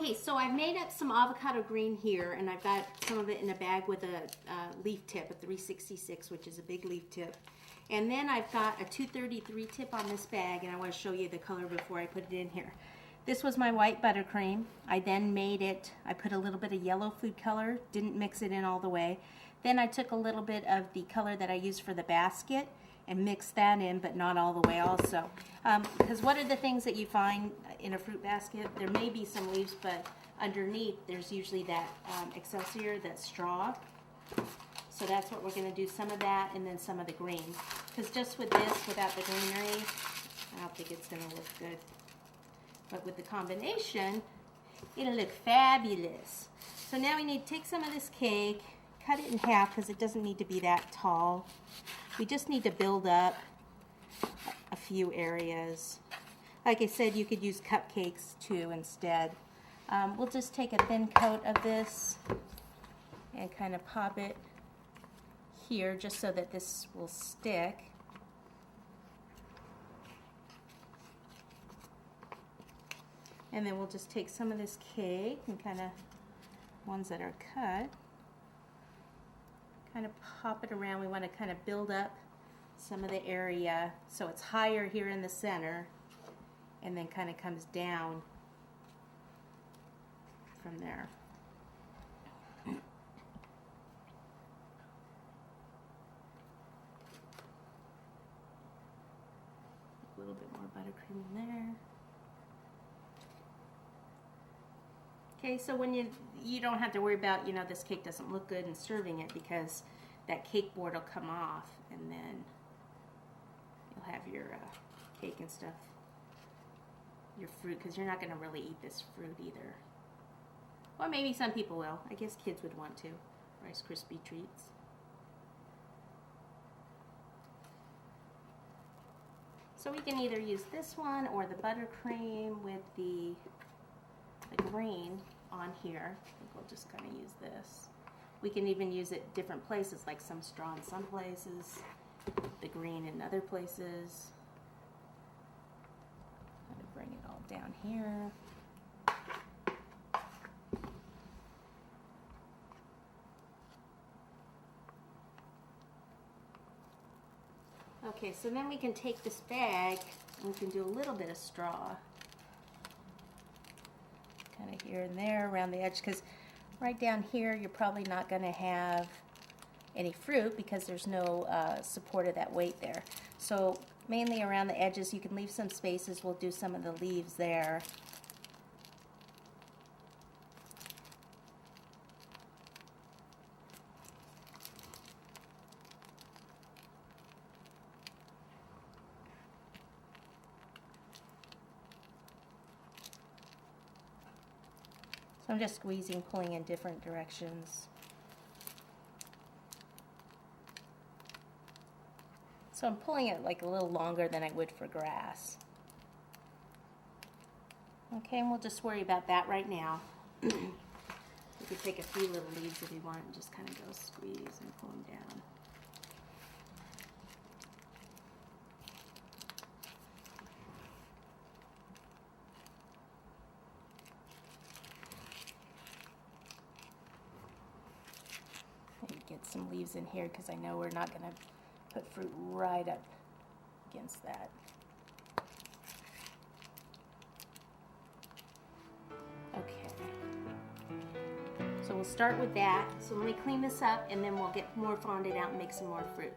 Okay, so I've made up some avocado green here, and I've got some of it in a bag with a leaf tip, a 366, which is a big leaf tip. And then I've got a 233 tip on this bag, and I want to show you the color before I put it in here. This was my white buttercream. I then made it, I put a little bit of yellow food color, didn't mix it in all the way. Then I took a little bit of the color that I used for the basket and mixed that in, but not all the way also. Because what are the things that you find in a fruit basket? There may be some leaves, but underneath there's usually that excelsior, that straw. So that's what we're going to do, some of that and then some of the green. Because just with this, without the greenery, I don't think it's going to look good. But with the combination, it'll look fabulous. So now we need to take some of this cake, cut it in half because it doesn't need to be that tall. We just need to build up a few areas. Like I said, you could use cupcakes too instead. We'll just take a thin coat of this and kind of pop it here just so that this will stick. And then we'll just take some of this cake and kind of, ones that are cut, kind of pop it around. We want to kind of build up some of the area so it's higher here in the center and then kind of comes down from there. A little bit more buttercream in there. Okay, so when you don't have to worry about, this cake doesn't look good in serving it because that cake board will come off and then you'll have your cake and stuff, your fruit, because you're not going to really eat this fruit either. Or maybe some people will. I guess kids would want to. Rice Krispie treats. So we can either use this one or the buttercream with the green on here. I think we'll just kind of use this. We can even use it different places, like some straw in some places, the green in other places. Kind of bring it all down here. Okay, so then we can take this bag and we can do a little bit of straw. Kind of here and there around the edge, because right down here you're probably not going to have any fruit because there's no support of that weight there. So mainly around the edges, you can leave some spaces. We'll do some of the leaves there. So I'm just squeezing, pulling in different directions. So I'm pulling it like a little longer than I would for grass. Okay, and we'll just worry about that right now. You could take a few little leaves if you want and just kind of go squeeze and pull them down. Get some leaves in here because I know we're not going to put fruit right up against that. Okay. So we'll start with that. So let me clean this up and then we'll get more fondant out and make some more fruit.